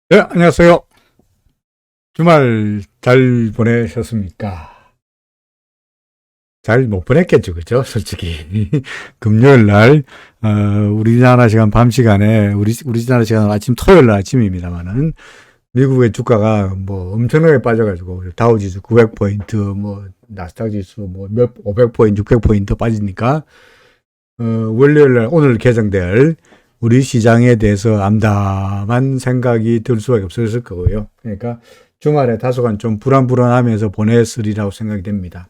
네, 안녕하세요. 주말 잘 보내셨습니까? 잘 못 보냈겠죠, 그죠? 솔직히. 금요일 날, 우리나라 시간 밤 시간에, 우리나라 시간 아침, 토요일 날 아침입니다만은, 미국의 주가가 뭐 엄청나게 빠져가지고, 다우지수 900포인트, 뭐, 나스닥 지수 뭐 500포인트, 600포인트 빠지니까, 월요일 날 오늘 개정될 우리 시장에 대해서 암담한 생각이 들 수밖에 없었을 거고요. 그러니까 주말에 다소간 좀 불안불안하면서 보냈으리라고 생각이 됩니다.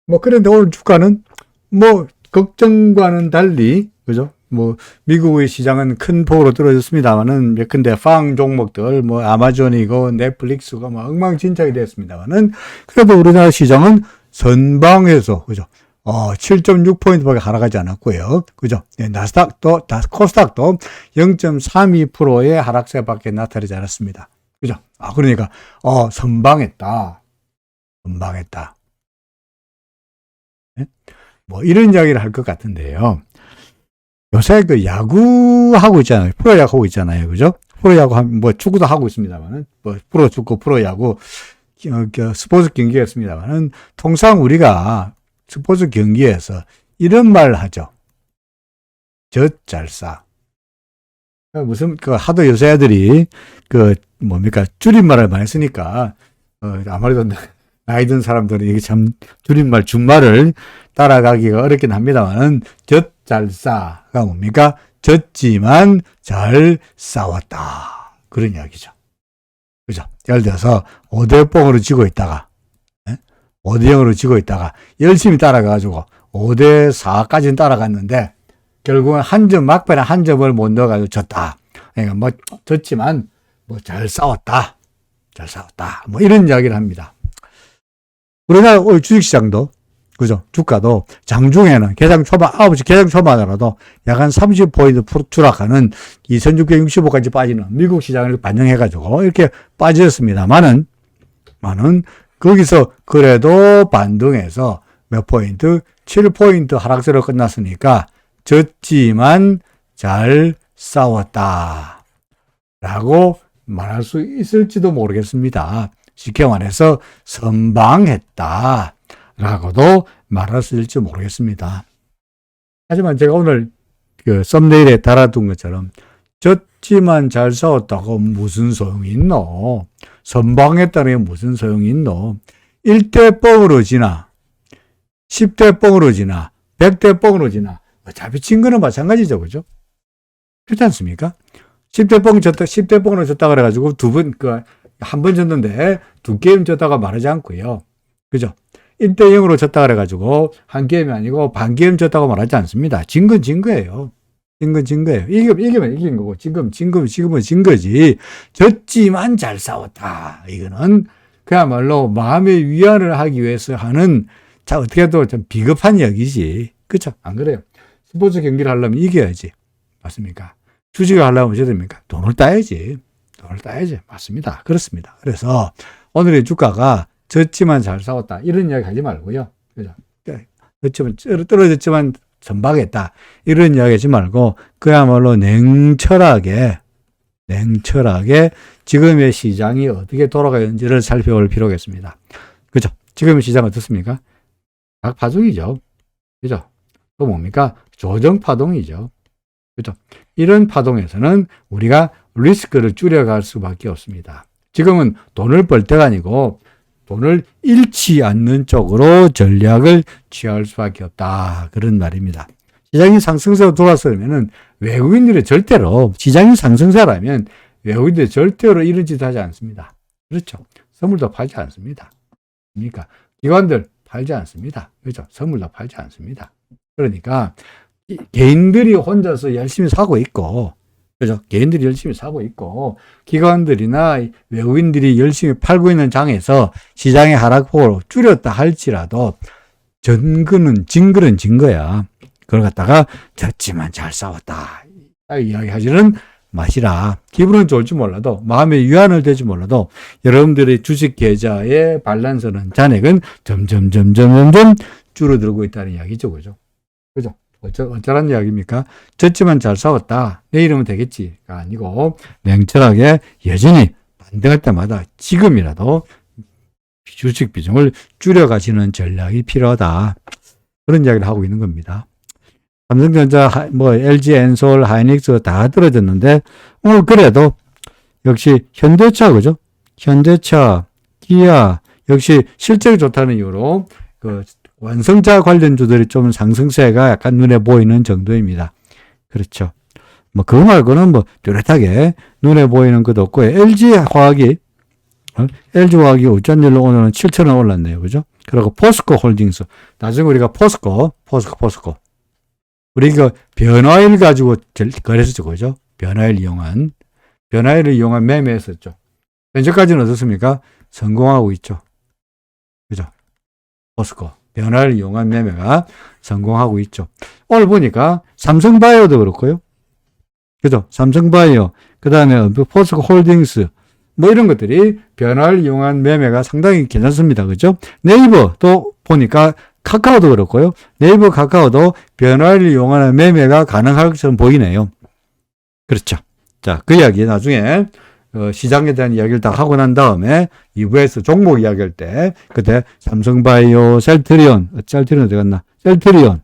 뭐 그런데 오늘 주가는 뭐 걱정과는 달리 그죠? 뭐 미국의 시장은 큰 폭으로 떨어졌습니다만은 예컨대 팡 종목들 뭐 아마존이고 넷플릭스가 막 엉망진창이 됐습니다만은 그래도 우리나라 시장은 선방에서 그죠? 7.6포인트밖에 하락하지 않았고요. 그죠? 네, 나스닥도, 코스닥도 0.32%의 하락세밖에 나타나지 않았습니다. 그죠? 그러니까, 선방했다. 선방했다. 네? 뭐, 이런 이야기를 할 것 같은데요. 요새 그 야구하고 있잖아요. 프로야구 하고 있잖아요. 그죠? 프로야구, 뭐, 축구도 하고 있습니다만은, 뭐, 프로축구, 프로야구, 스포츠 경기가 있습니다만은, 통상 우리가 스포츠 경기에서 이런 말 하죠. 젖잘싸. 무슨, 하도 요새 애들이, 줄임말을 많이 쓰니까, 아무래도 나이 든 사람들은 이게 참 줄임말, 준말을 따라가기가 어렵긴 합니다만은, 젖잘싸가 뭡니까? 졌지만 잘 싸웠다. 그런 이야기죠. 그죠? 예를 들어서, 5대0으로 지고 있다가, 5대0으로 지고 있다가 열심히 따라가가지고 5대4까지는 따라갔는데 결국은 막판에 한 점을 못 넣어가지고 졌다. 그러니까 뭐 졌지만 뭐 잘 싸웠다. 잘 싸웠다. 뭐 이런 이야기를 합니다. 우리나라 주식시장도 그죠? 주가도 장중에는 개장 초반 9시 개장 초반이라도 약 한 30포인트 추락하는 2665까지 빠지는 미국 시장을 반영해가지고 이렇게 빠졌습니다만은 거기서 그래도 반등해서 몇 포인트? 7포인트 하락세로 끝났으니까 졌지만 잘 싸웠다. 라고 말할 수 있을지도 모르겠습니다. 쉽게 말해서 선방했다. 라고도 말할 수 있을지 모르겠습니다. 하지만 제가 오늘 썸네일에 달아둔 것처럼 졌지만 잘 싸웠다고 무슨 소용이 있노? 선방했다는 게 무슨 소용이 있노? 1대 뻥으로 지나, 10대 뻥으로 지나, 100대 뻥으로 지나, 어차피 진 거는 마찬가지죠, 그죠? 그렇지 않습니까? 10대 뻥 졌다, 10대 뻥으로 졌다 그래가지고 한 번 졌는데 두 게임 졌다가 말하지 않고요. 그죠? 1대 0으로 졌다 그래가지고 한 게임이 아니고 반 게임 졌다고 말하지 않습니다. 진 건 진 거예요. 진 거예요. 이기면 이긴 거고, 지금은 진 거지. 졌지만 잘 싸웠다. 이거는 그야말로 마음의 위안을 하기 위해서 하는, 어떻게 해도 좀 비겁한 이야기지. 그쵸? 안 그래요? 스포츠 경기를 하려면 이겨야지. 맞습니까? 주식을 하려면 어떻게 됩니까? 돈을 따야지. 맞습니다. 그렇습니다. 그래서 오늘의 주가가 졌지만 잘 싸웠다. 이런 이야기 하지 말고요. 그죠? 떨어졌지만 선박했다. 이런 이야기 하지 말고, 그야말로 냉철하게 지금의 시장이 어떻게 돌아가는지를 살펴볼 필요가 있습니다. 그죠? 지금의 시장은 어떻습니까? 각파동이죠. 그죠? 또 뭡니까? 조정파동이죠. 그죠? 이런 파동에서는 우리가 리스크를 줄여갈 수밖에 없습니다. 지금은 돈을 벌 때가 아니고, 돈을 잃지 않는 쪽으로 전략을 취할 수밖에 없다. 그런 말입니다. 시장이 상승세로 돌아서면은 외국인들이 절대로, 시장이 상승세라면 외국인들이 절대로 이런 짓을 하지 않습니다. 그렇죠. 선물도 팔지 않습니다. 그러니까 기관들 팔지 않습니다. 그렇죠. 선물도 팔지 않습니다. 그러니까 개인들이 혼자서 열심히 사고 있고, 그죠? 개인들이 열심히 사고 있고, 기관들이나 외국인들이 열심히 팔고 있는 장에서 시장의 하락폭을 줄였다 할지라도, 진 거야. 그걸 갖다가, 졌지만 잘 싸웠다. 이야기하지는 마시라. 기분은 좋을지 몰라도, 마음의 위안을 되지 몰라도, 여러분들의 주식 계좌의 밸런스는, 잔액은 점점 줄어들고 있다는 이야기죠. 그죠? 그죠? 어쩌란 이야기입니까? 졌지만 잘 싸웠다. 내일이면 되겠지가 아니고 냉철하게 여전히 반등할 때마다 지금이라도 주식 비중을 줄여가시는 전략이 필요하다. 그런 이야기를 하고 있는 겁니다. 삼성전자, LG, 엔솔, 하이닉스 다 떨어졌는데 오늘 그래도 역시 현대차, 그죠? 현대차, 기아 역시 실적이 좋다는 이유로 그 완성차 관련주들이 좀 상승세가 약간 눈에 보이는 정도입니다. 그렇죠. 그거 말고는 뚜렷하게 눈에 보이는 것도 없고, LG화학이 어쩐 일로 오늘은 7,000원 올랐네요. 그죠? 그리고 포스코 홀딩스. 나중에 우리가 포스코. 우리 변화일 가지고 거래했었죠. 그죠? 변화일을 이용한 매매했었죠. 현재까지는 어떻습니까? 성공하고 있죠. 그죠? 포스코. 변화를 이용한 매매가 성공하고 있죠. 오늘 보니까 삼성바이오도 그렇고요. 그죠? 삼성바이오, 그 다음에 포스코 홀딩스, 이런 것들이 변화를 이용한 매매가 상당히 괜찮습니다. 그죠? 네이버도 보니까 카카오도 그렇고요. 네이버, 카카오도 변화를 이용하는 매매가 가능할 것처럼 보이네요. 그렇죠. 자, 그 이야기 나중에 시장에 대한 이야기를 다 하고 난 다음에 2부에서 종목 이야기할 때 그때 삼성바이오, 셀트리온 어디 갔나? 셀트리온,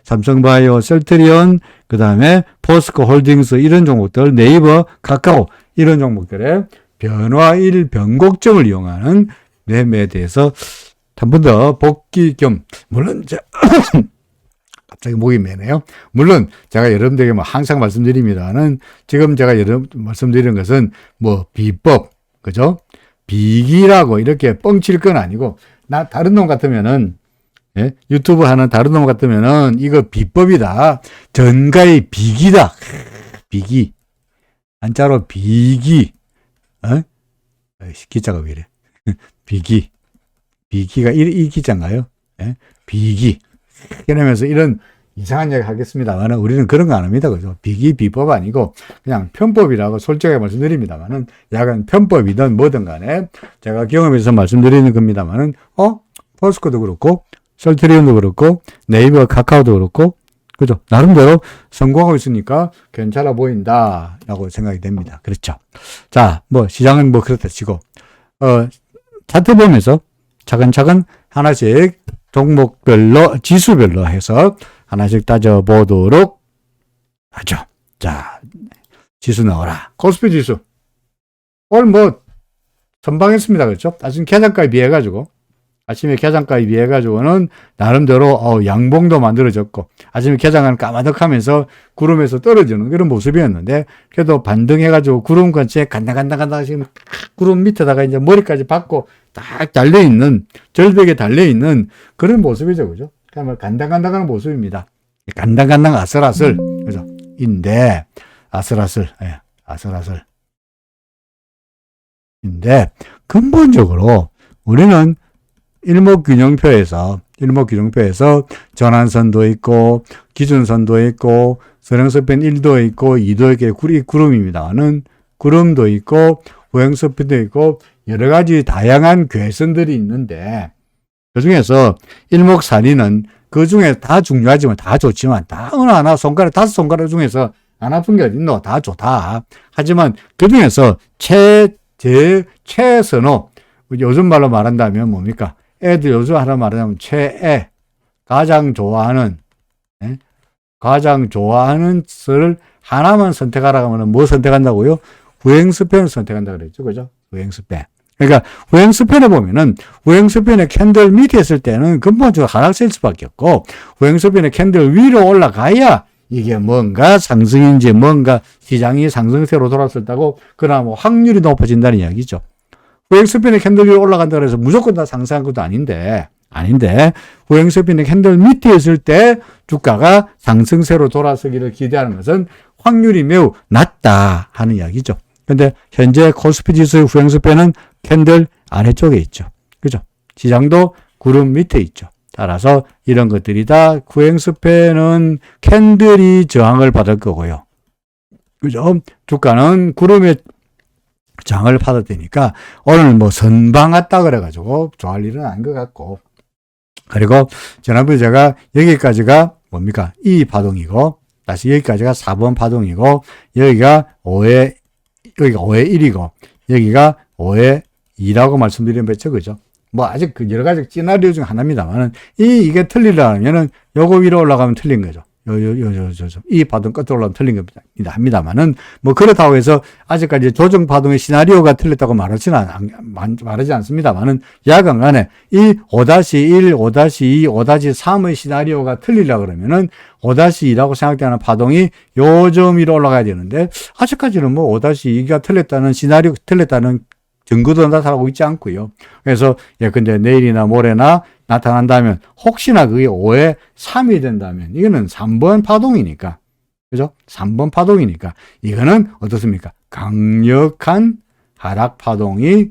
삼성바이오, 셀트리온, 그 다음에 포스코 홀딩스 이런 종목들, 네이버, 카카오 이런 종목들의 변화일 변곡점을 이용하는 매매에 대해서 한 번 더 복귀 겸, 물론 갑자기 목이 메네요. 물론 제가 여러분들에게 항상 말씀드립니다는 지금 제가 말씀드리는 것은 비법, 그죠? 비기라고 이렇게 뻥칠 건 아니고, 다른 놈 같으면은, 예? 유튜브 하는 다른 놈 같으면은 이거 비법이다. 전가의 비기다. 비기. 한자로 비기. 기자가 왜 이래? 비기가 이 기자인가요? 예? 비기. 이러면서 이런 이상한 이야기 하겠습니다만 우리는 그런 거 안 합니다. 그죠? 비법 아니고 그냥 편법이라고 솔직하게 말씀드립니다만은 약간 편법이든 뭐든 간에 제가 경험해서 말씀드리는 겁니다만은 포스코도 그렇고 셀트리온도 그렇고 네이버, 카카오도 그렇고 그죠? 나름대로 성공하고 있으니까 괜찮아 보인다라고 생각이 됩니다. 그렇죠? 자, 시장은 그렇다 치고 차트 보면서 차근차근 하나씩 종목별로, 지수별로 해서 하나씩 따져보도록 하죠. 자, 지수 나와라. 코스피 지수. 오늘 선방했습니다. 그렇죠? 아침 개장가에 비해가지고, 는 나름대로, 양봉도 만들어졌고, 아침에 개장은 까마득하면서 구름에서 떨어지는 그런 모습이었는데, 그래도 반등해가지고 구름 근처에 간당간당 지금 구름 밑에다가 이제 머리까지 박고 딱 달려있는, 절벽에 달려있는 그런 모습이죠. 그죠? 그러니까 간당간당한 모습입니다. 간당간당 아슬아슬. 그죠? 아슬아슬. 예, 아슬아슬. 인데, 근본적으로 우리는 일목균형표에서 전환선도 있고, 기준선도 있고, 선행스팬 1도 있고, 2도 있고, 구름입니다는 구름도 있고, 후행스팬도 있고, 여러 가지 다양한 괴선들이 있는데, 그 중에서 일목산이는 그 중에 다 중요하지만, 다 좋지만, 다 어느 하나 다섯 손가락 중에서 안 아픈 게 어딨노? 다 좋다. 하지만 그 중에서 최선호, 요즘 말로 말한다면 뭡니까? 애들 요즘 하나 말하자면 최애, 가장 좋아하는 것을 하나만 선택하라고 하면 뭐 선택한다고요? 후행스팬을 선택한다 그랬죠. 그죠? 후행스팬. 그러니까 후행스팬에 보면은 후행스팬의 캔들 밑에 있을 때는 근본적으로 하락세일 수밖에 없고, 후행스팬의 캔들 위로 올라가야 이게 뭔가 상승인지 뭔가 시장이 상승세로 돌았었다고 그나마 확률이 높아진다는 이야기죠. 후행스팬의 캔들 위로 올라간다고 해서 무조건 다 상승한 것도 아닌데, 후행스팬의 캔들 밑에 있을 때 주가가 상승세로 돌아서기를 기대하는 것은 확률이 매우 낮다 하는 이야기죠. 근데 현재 코스피 지수의 후행스팬은 캔들 아래쪽에 있죠. 그죠? 시장도 구름 밑에 있죠. 따라서 이런 것들이 다 후행스팬은 캔들이 저항을 받을 거고요. 그죠? 주가는 구름의 장을 받았다니까 오늘 선방 왔다 그래가지고 좋아할 일은 아닌 것 같고, 그리고 지난번에 제가 여기까지가 뭡니까? 이 파동이고, 다시 여기까지가 4번 파동이고, 여기가 5의 1이고, 여기가 5의 2라고 말씀드리면 적으죠. 뭐 아직 그 여러 가지 시나리오 중 하나입니다만은, 이게 틀리려면은 요거 위로 올라가면 틀린 거죠. 이 파동 끝으로 올라가면 틀린 겁니다. 합니다만은, 뭐 그렇다고 해서 아직까지 조정 파동의 시나리오가 틀렸다고 말하지 않습니다만은, 야간 간에 이 5-1, 5-2, 5-3의 시나리오가 틀리려 그러면은 5-2라고 생각되는 파동이 요 점 위로 올라가야 되는데, 아직까지는 뭐 5-2가 틀렸다는 시나리오, 틀렸다는 증거도 나타나고 있지 않고요. 그래서 근데 내일이나 모레나 나타난다면 혹시나 그게 5의 3이 된다면 이거는 3번 파동이니까, 그죠? 3번 파동이니까 이거는 어떻습니까? 강력한 하락 파동이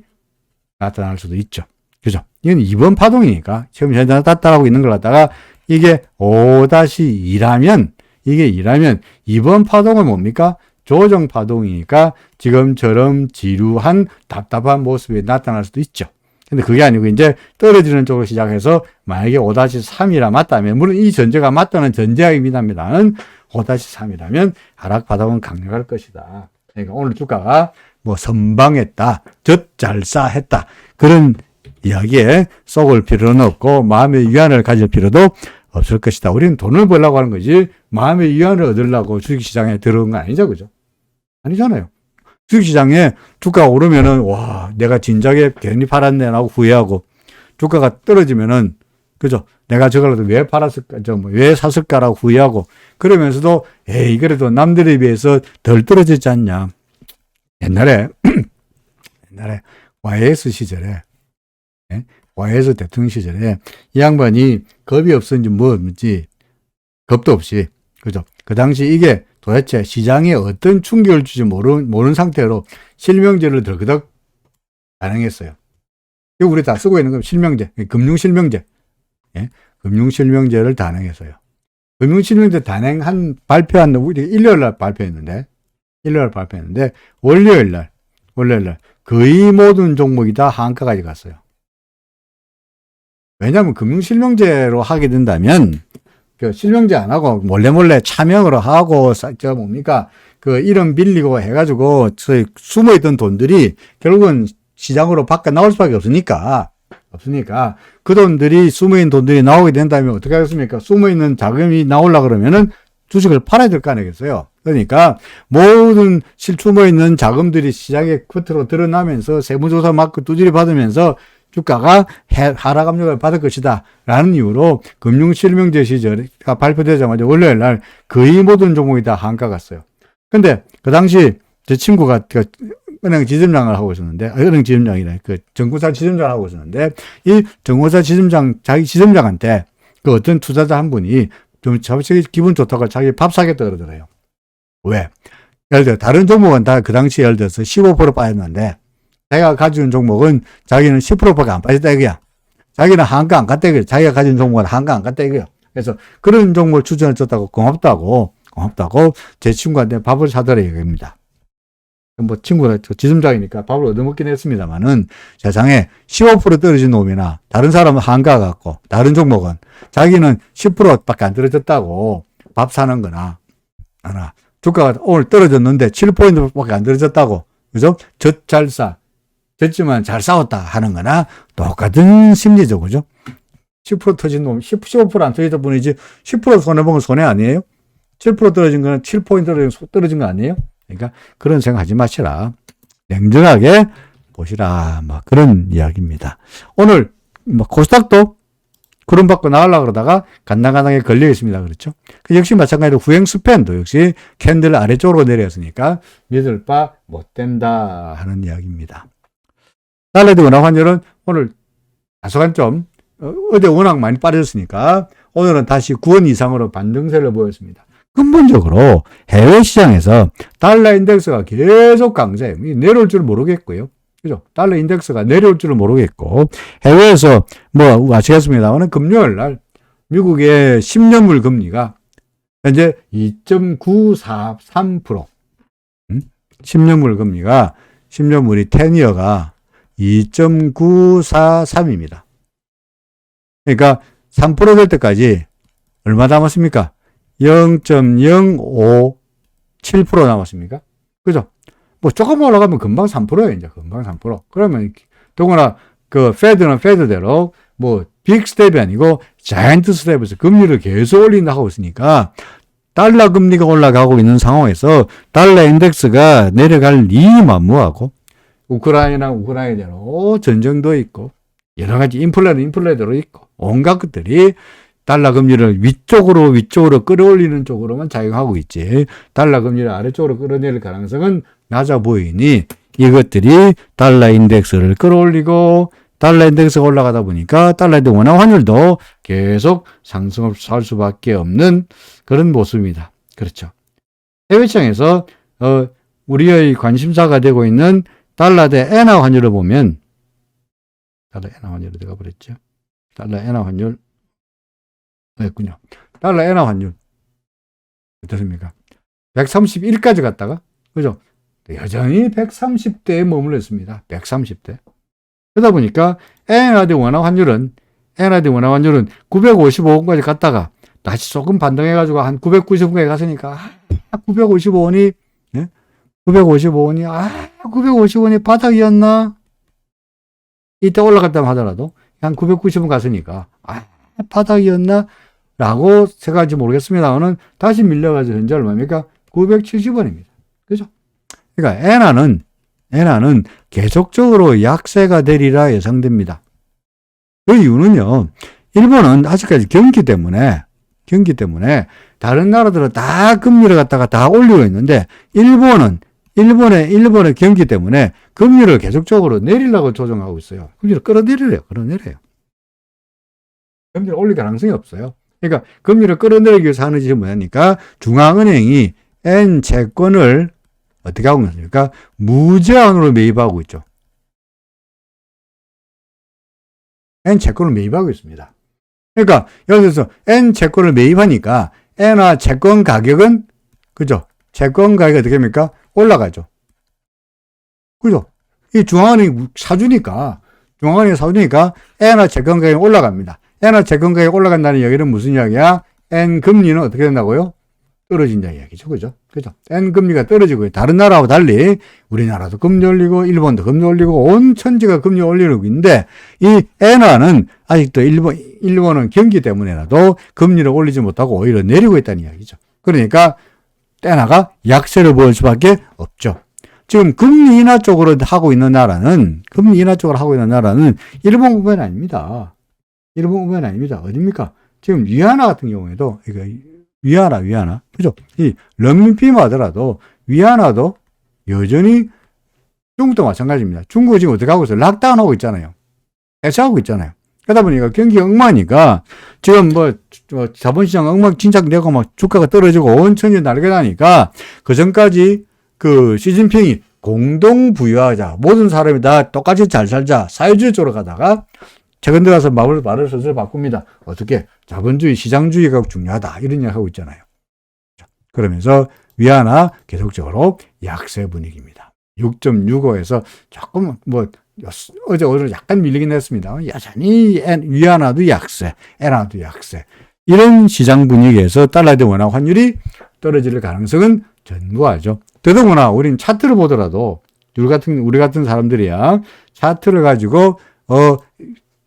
나타날 수도 있죠. 그죠? 이건 2번 파동이니까 지금 현재 나타나고 있는 걸 갖다가 이게 5-2라면 이게 2라면 2번 파동은 뭡니까? 조정 파동이니까 지금처럼 지루한 답답한 모습이 나타날 수도 있죠. 근데 그게 아니고 이제 떨어지는 쪽으로 시작해서 만약에 5-3이라 맞다면, 물론 이 전제가 맞다는 전제입니다만 5-3이라면 하락 파동은 강력할 것이다. 그러니까 오늘 주가가 뭐 선방했다, 젖잘싸했다 그런 이야기에 썩을 필요는 없고 마음의 위안을 가질 필요도 없을 것이다. 우리는 돈을 벌려고 하는 거지 마음의 위안을 얻으려고 주식시장에 들어온 건 아니죠. 그죠? 아니잖아요. 주식시장에 주가가 오르면은, 와, 내가 진작에 괜히 팔았네, 라고 후회하고, 주가가 떨어지면은, 그죠? 내가 저걸 왜 팔았을까, 왜 샀을까라고 후회하고, 그러면서도, 에이, 그래도 남들에 비해서 덜 떨어지지 않냐. 옛날에 YS 시절에, YS 대통령 시절에, 이 양반이 겁이 없었는지 뭐였는지, 겁도 없이, 그죠? 그 당시 이게 도대체 시장에 어떤 충격을 줄지 모르는 상태로 실명제를 덜그덕 단행했어요. 이거 우리 다 쓰고 있는 건 실명제, 금융실명제. 금융실명제를 단행했어요. 금융실명제 발표한, 우리 일요일 날 발표했는데, 월요일 날, 거의 모든 종목이 다 한가까지 갔어요. 왜냐하면 금융실명제로 하게 된다면, 그 실명제 안 하고 몰래 차명으로 하고 그 이름 빌리고 해가지고 숨어있던 돈들이 결국은 시장으로 밖에 나올 수밖에 없으니까 그 돈들이 숨어있는 돈들이 나오게 된다면 어떻게 하겠습니까? 숨어있는 자금이 나오려고 그러면은 주식을 팔아야 될 거 아니겠어요? 그러니까 모든 숨어있는 자금들이 시장에 겉으로 드러나면서 세무조사 맞고 두드려 받으면서 주가가 하락 압력을 받을 것이다 라는 이유로 금융실명제 시절가 발표되자마자 월요일 날 거의 모든 종목이 다 한가 갔어요. 근데 그 당시 제 친구가 은행 지점장을 하고 있었는데, 은행 지점장이래, 정구사 지점장을 하고 있었는데, 이 정구사 지점장, 자기 지점장한테 그 어떤 투자자 한 분이 좀 자기 기분 좋다고 자기 밥 사겠다 그러더래요. 왜? 예를 들어 다른 종목은 다 그 당시 예를 들어서 15% 빠졌는데 자기가 가지고 있는 종목은 자기는 10%밖에 안 빠졌다 이거야. 자기는 한가 안 갔다 이거야. 자기가 가진 종목은 한가 안 갔다 이거야. 그래서 그런 종목을 추천해 줬다고 고맙다고 제 친구한테 밥을 사더라 이겁니다. 뭐 친구가 지점장이니까 밥을 얻어먹긴 했습니다만은 세상에 15% 떨어진 놈이나 다른 사람은 한가 갖고 다른 종목은 자기는 10%밖에 안 떨어졌다고 밥 사는 거나 하나 주가가 오늘 떨어졌는데 7%밖에 안 떨어졌다고 그죠? 졌지만 잘 싸웠다 하는 거나 똑같은 심리죠. 그죠? 10% 터진 놈, 15% 안 터지다 뿐이지 10% 손해보면 손해 아니에요? 7% 떨어진 거는 7포인트 떨어진 거 아니에요? 그러니까 그런 생각 하지 마시라. 냉정하게 보시라. 뭐 그런 이야기입니다. 오늘 뭐 코스닥도 구름 받고 나가려고 그러다가 간당간당하게 걸려 있습니다. 그렇죠? 역시 마찬가지로 후행 스팬도 역시 캔들 아래쪽으로 내려왔으니까 믿을 바 못 된다 하는 이야기입니다. 달러드 원화 환율은 오늘 다소간 좀 어제 워낙 많이 빠졌으니까 오늘은 다시 9원 이상으로 반등세를 보였습니다. 근본적으로 해외 시장에서 달러 인덱스가 계속 강세예요. 내려올 줄 모르겠고요. 그죠? 달러 인덱스가 내려올 줄은 모르겠고, 해외에서 뭐 아시겠습니다만 금요일 날 미국의 10년물 금리가 현재 2.943%. 10년물 금리가, 10년물이 10이어가 2.943입니다. 그러니까 3% 될 때까지 얼마 남았습니까? 0.057% 남았습니까? 그죠? 뭐 조금 올라가면 금방 3%예요, 이제. 금방 3%. 그러면 더구나 그 페드는 페드대로 뭐 빅 스텝이 아니고 자이언트 스텝에서 금리를 계속 올린다 하고 있으니까 달러 금리가 올라가고 있는 상황에서 달러 인덱스가 내려갈 리이 만무하고 우크라이나대로 전쟁도 있고 여러 가지 인플레대로 있고 온갖 것들이 달러 금리를 위쪽으로 끌어올리는 쪽으로만 작용하고 있지 달러 금리를 아래쪽으로 끌어내릴 가능성은 낮아 보이니 이것들이 달러 인덱스를 끌어올리고 달러 인덱스가 올라가다 보니까 달러 인덱스 원화 환율도 계속 상승할 수밖에 없는 그런 모습입니다. 그렇죠. 해외 시장에서 우리의 관심사가 되고 있는 달러 대 엔화 환율을 보면 달러 엔화 환율이 들어가 버렸죠. 달러 엔화 환율 됐군요. 달러 엔화 환율 어떻습니까? 131까지 갔다가 그죠? 여전히 130대에 머물러 있습니다. 130대. 그러다 보니까 엔화 대 원화 환율은 955원까지 갔다가 다시 조금 반등해가지고 한 990원까지 갔으니까 955원이 955원이 바닥이었나? 이때 올라갔다면 하더라도 한 990원 갔으니까 바닥이었나? 라고 생각할지 모르겠습니다만은 다시 밀려가지고 현재 얼마입니까? 970원입니다. 그죠? 그러니까 엔화는 계속적으로 약세가 되리라 예상됩니다. 그 이유는요, 일본은 아직까지 경기 때문에 다른 나라들은 다 금리를 갖다가 다 올리고 있는데 일본의 경기 때문에 금리를 계속적으로 내리려고 조정하고 있어요. 금리를 끌어내려요. 금리를 올릴 가능성이 없어요. 그러니까 금리를 끌어내리기 위해서 하는 짓이 뭐냐니까 중앙은행이 엔 채권을 어떻게 하고 있습니까? 무제한으로 매입하고 있죠. 엔 채권을 매입하고 있습니다. 그러니까 여기서 엔 채권을 매입하니까 엔화 채권 가격은 그죠? 채권 가격이 어떻게 됩니까? 올라가죠. 그죠? 이 중앙은행이 사주니까 엔화 채권 가격이 올라갑니다. 엔화 채권 가격이 올라간다는 얘기는 무슨 이야기야? 엔 금리는 어떻게 된다고요? 떨어진다는 이야기죠. 그죠? N 금리가 떨어지고, 다른 나라와 달리 우리나라도 금리 올리고, 일본도 금리 올리고, 온 천지가 금리 올리고 있는데, 이 엔화는 아직도 일본은 경기 때문에라도 금리를 올리지 못하고 오히려 내리고 있다는 이야기죠. 그러니까, 엔화가 약세를 보일 수밖에 없죠. 지금 금리 인하 쪽으로 하고 있는 나라는 일본뿐만 아닙니다. 어딥니까? 지금 위안화 같은 경우에도, 위안화. 그죠? 이 런민피만 하더라도 위안화도 여전히 중국도 마찬가지입니다. 중국은 지금 어떻게 하고 있어요? 락다운 하고 있잖아요. 해체하고 있잖아요. 그러다 보니까 경기가 엉망이니까 지금 자본시장 엉망 진작되고 막 주가가 떨어지고 온 천지 날게 나니까 그 전까지 그 시진핑이 공동 부유하자. 모든 사람이 다 똑같이 잘 살자. 사회주의 쪽으로 가다가 최근 들어서 말을 슬슬 바꿉니다. 어떻게? 자본주의, 시장주의가 중요하다. 이런 이야기 하고 있잖아요. 그러면서 위안화 계속적으로 약세 분위기입니다. 6.65에서 조금 어제 오늘 약간 밀리긴 했습니다. 여전히 위안화도 약세, 엔화도 약세. 이런 시장 분위기에서 달러 대 원화 환율이 떨어질 가능성은 전무하죠. 더더구나 우린 차트를 보더라도 우리 같은 사람들이야 차트를 가지고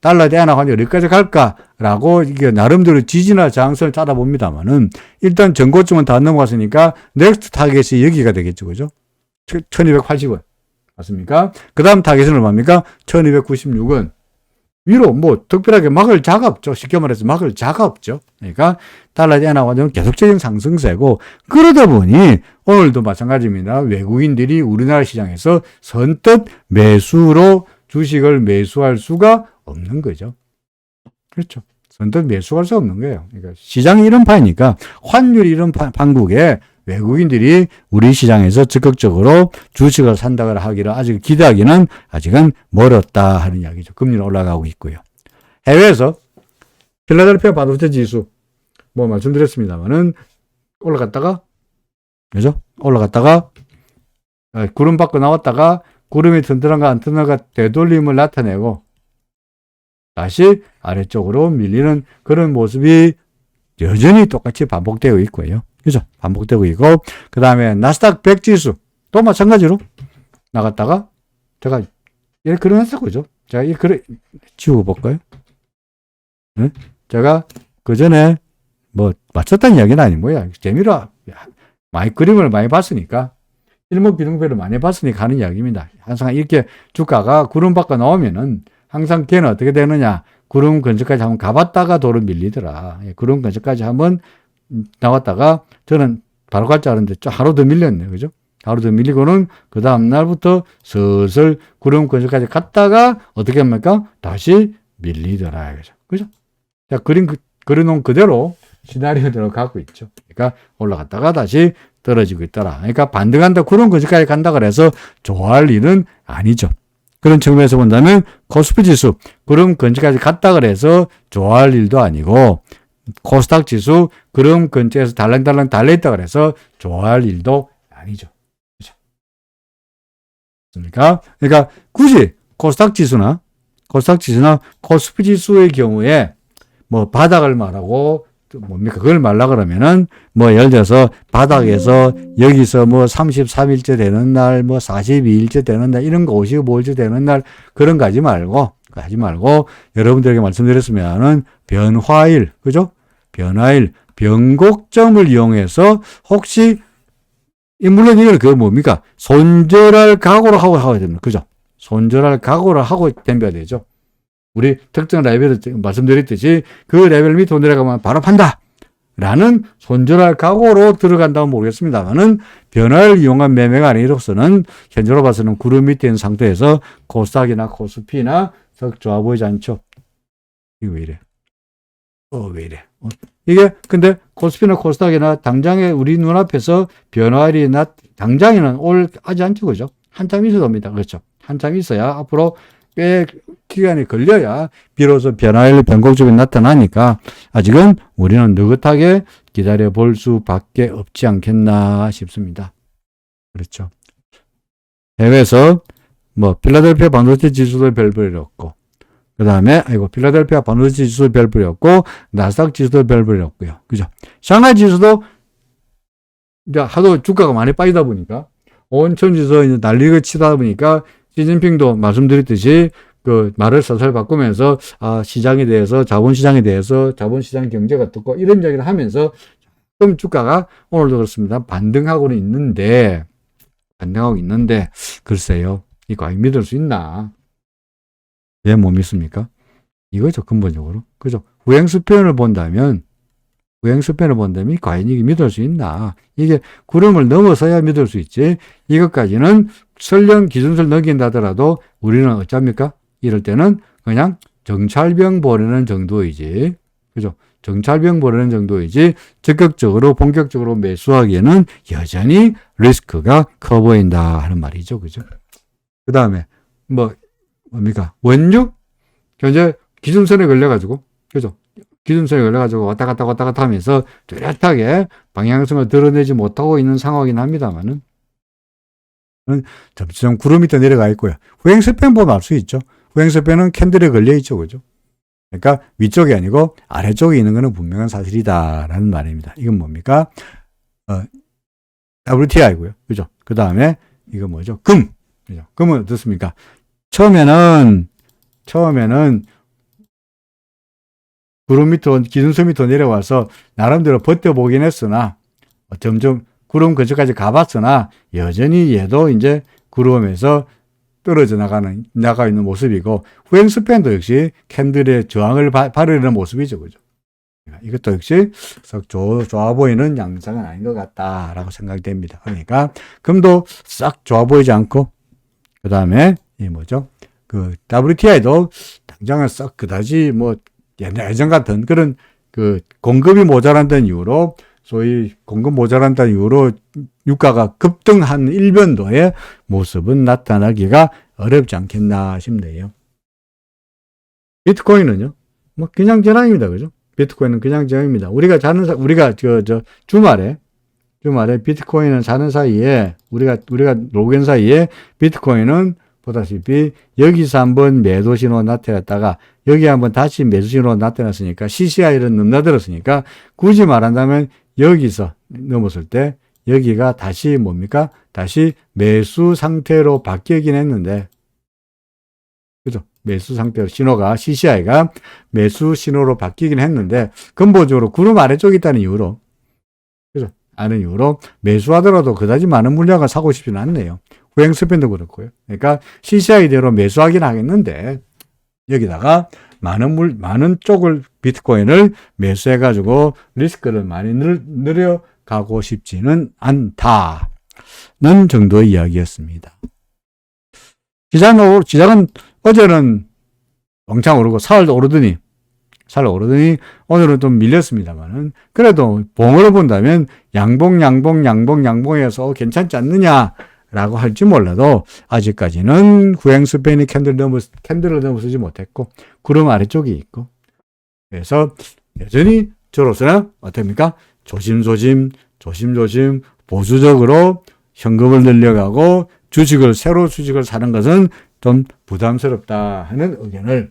달러 대 엔화 환율 어디까지 갈까라고 이게 나름대로 지지나 저항선을 찾아봅니다만은 일단 전고점은 다 넘어갔으니까 넥스트 타겟이 여기가 되겠죠, 그죠? 1280원 맞습니까? 그 다음 타겟은 얼마입니까? 1296원. 위로 특별하게 막을 자가 없죠. 쉽게 말해서 막을 자가 없죠. 그러니까 달러 대 엔화 환율은 계속적인 상승세고 그러다 보니 오늘도 마찬가지입니다. 외국인들이 우리나라 시장에서 선뜻 매수로 주식을 매수할 수가 없는 거죠. 그렇죠. 선뜻 매수할 수 없는 거예요. 그러니까 시장이 이런 판이니까 환율이 이런 판국에 외국인들이 우리 시장에서 적극적으로 주식을 산다거나 하기를 아직 기대하기는 아직은 멀었다 하는 이야기죠. 금리는 올라가고 있고요. 해외에서 필라델피아 반도체 지수 말씀드렸습니다만은 올라갔다가 그죠? 올라갔다가 구름 밖으로 나왔다가 구름이 튼튼한가 안 튼튼한가 되돌림을 나타내고 다시 아래쪽으로 밀리는 그런 모습이 여전히 똑같이 반복되고 있고요. 그죠? 반복되고 있고, 그 다음에 나스닥 100 지수 또 마찬가지로 나갔다가 제가 이렇게 그려놨어, 그죠? 제가 이 그래 지워볼까요? 네? 제가 그 전에 뭐 맞췄다는 이야기는 아니고요. 재미로 많이 그림을 많이 봤으니까 일목비동배를 많이 봤으니까 하는 이야기입니다. 항상 이렇게 주가가 구름 밖에 나오면은 항상 걔는 어떻게 되느냐? 구름 근처까지 한번 가봤다가 도로 밀리더라. 구름 근처까지 한번 나왔다가 저는 바로 갈 줄 알았는데 좀 하루 더 밀렸네요. 그죠? 하루 더 밀리고는 그 다음 날부터 슬슬 구름 근처까지 갔다가 어떻게 합니까? 다시 밀리더라. 그죠? 그죠? 자, 그려놓은 그대로 시나리오대로 가고 있죠. 그러니까 올라갔다가 다시 떨어지고 있더라. 그러니까 반등한다, 구름 근처까지 간다 그래서 좋아할 일은 아니죠. 그런 측면에서 본다면 코스피 지수 구름 근처까지 갔다 그래서 좋아할 일도 아니고 코스닥 지수 구름 근처에서 달랑달랑 달려있다 그래서 좋아할 일도 아니죠. 그렇죠? 그러니까 굳이 코스닥 지수나 코스피 지수의 경우에 뭐 바닥을 말하고 뭡니까? 그걸 말라 그러면은 뭐 예를 들어서 바닥에서 여기서 뭐 33일째 되는 날, 뭐 42일째 되는 날, 이런 거 55일째 되는 날 그런 거 하지 말고 여러분들에게 말씀드렸으면은 변화일, 그죠? 변화일, 변곡점을 이용해서 혹시 물론 이걸 그 뭡니까? 손절할 각오를 하고 됩니다. 그죠? 손절할 각오를 하고 덤벼야 되죠. 우리 특정 레벨을 말씀드렸듯이 그 레벨 밑으로 내려가면 바로 판다! 라는 손절할 각오로 들어간다면 모르겠습니다만은 변화를 이용한 매매가 아니로서는 현재로 봐서는 구름 밑에 있는 상태에서 코스닥이나 코스피나 썩 좋아 보이지 않죠? 이거 왜 이래? 왜 이래? 이게 근데 코스피나 코스닥이나 당장에 우리 눈앞에서 변화일이 당장에는 하지 않죠, 그죠? 한참 있어야 됩니다. 그렇죠? 한참 있어야 앞으로 꽤 기간이 걸려야 비로소 변화일 변곡점이 나타나니까 아직은 우리는 느긋하게 기다려 볼 수밖에 없지 않겠나 싶습니다. 그렇죠. 해외에서 뭐 필라델피아 반도체 지수도 별볼이 없고 그 다음에 필라델피아 반도체 지수도 별볼이 없고 나스닥 지수도 별볼이 없고요. 그죠? 샹하이 지수도 이제 하도 주가가 많이 빠지다 보니까 온천지수 이제 난리가 치다 보니까 시진핑도 말씀드렸듯이 그 말을 살살 바꾸면서 시장에 대해서 자본시장 경제가 어떻고 이런 이야기를 하면서 좀 주가가 오늘도 그렇습니다. 반등하고 있는데 글쎄요. 이거 믿을 수 있나? 왜 못 믿습니까? 이거죠, 근본적으로. 그죠? 우행수편을 본다면 과연 이게 믿을 수 있나? 이게 구름을 넘어서야 믿을 수 있지. 이것까지는 설령 기준선을 넘긴다 하더라도 우리는 어쩝니까? 이럴 때는 그냥 정찰병 보내는 정도이지. 그죠? 정찰병 보내는 정도이지 적극적으로 본격적으로 매수하기에는 여전히 리스크가 커 보인다 하는 말이죠. 그죠? 그 다음에 뭡니까? 원유? 현재 기준선에 걸려가지고, 그죠? 기준선에 걸려가지고 왔다 갔다 하면서 뚜렷하게 방향성을 드러내지 못하고 있는 상황이긴 합니다만은 점점 구름 밑에 내려가 있고요. 후행스팬 보면 알 수 있죠. 후행스팬은 캔들에 걸려 있죠. 그죠? 그러니까 위쪽이 아니고 아래쪽에 있는 것은 분명한 사실이다라는 말입니다. 이건 뭡니까? WTI고요. 그죠? 그 다음에 이거 뭐죠? 금. 그죠? 금은 어떻습니까? 처음에는 구름 밑으로, 기준선 밑으로 내려와서 나름대로 버텨보긴 했으나 점점 구름 근처까지 가봤으나 여전히 얘도 이제 구름에서 떨어져 나가 있는 모습이고 후행스팬도 역시 캔들의 저항을 바르는 모습이죠. 그죠? 이것도 역시 썩 좋아 보이는 양상은 아닌 것 같다라고 생각이 됩니다. 그러니까 금도 싹 좋아 보이지 않고 그 다음에 이 뭐죠? 그 WTI도 당장은 썩 그다지 뭐 예전 같은 그런 그 공급이 모자란다는 이유로 소위 공급 모자란다는 이유로 유가가 급등한 일변도의 모습은 나타나기가 어렵지 않겠나 싶네요. 비트코인은요? 뭐 그냥 전환입니다. 그죠? 비트코인은 그냥 전환입니다. 우리가 주말에 비트코인은 자는 사이에 우리가 놀고 있는 사이에 비트코인은 보다시피 여기서 한번 매도 신호 나타났다가 여기 한번 다시 매수 신호 나타났으니까 CCI를 넘나들었으니까 굳이 말한다면 여기서 넘었을 때 여기가 다시 뭡니까? 다시 매수 상태로 바뀌긴 했는데 그죠? 매수 상태로 신호가 CCI가 매수 신호로 바뀌긴 했는데 근본적으로 구름 아래쪽에 있다는 이유로 그죠? 아는 이유로 매수하더라도 그다지 많은 물량을 사고 싶지는 않네요. 후행 스팬도 그렇고요. 그러니까 CCI대로 매수하긴 하겠는데 여기다가 많은 쪽을 비트코인을 매수해가지고 리스크를 많이 늘려가고 싶지는 않다는 정도의 이야기였습니다. 시장은 어제는 왕창 오르고 사흘도 오르더니 오늘은 좀 밀렸습니다만은 그래도 봉으로 본다면 양봉해서 괜찮지 않느냐라고 할지 몰라도 아직까지는 후행 스팬이 캔들을 넘어서지 못했고 구름 아래쪽에 있고 그래서 여전히 저로서는 어떻습니까? 조심조심 보수적으로 현금을 늘려가고 새로 주식을 사는 것은 좀 부담스럽다 하는 의견을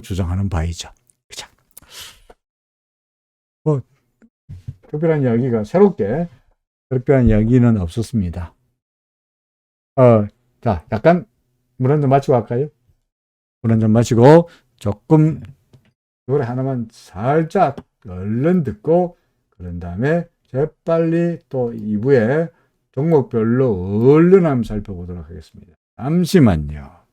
주장하는 바이죠. 그죠? 특별한 이야기가 특별한 이야기는 없었습니다. 자, 약간 물 한 잔 마시고 할까요? 물 한 잔 마시고 조금 노래 하나만 살짝 얼른 듣고 그런 다음에 재빨리 또 2부에 종목별로 얼른 한번 살펴보도록 하겠습니다. 잠시만요.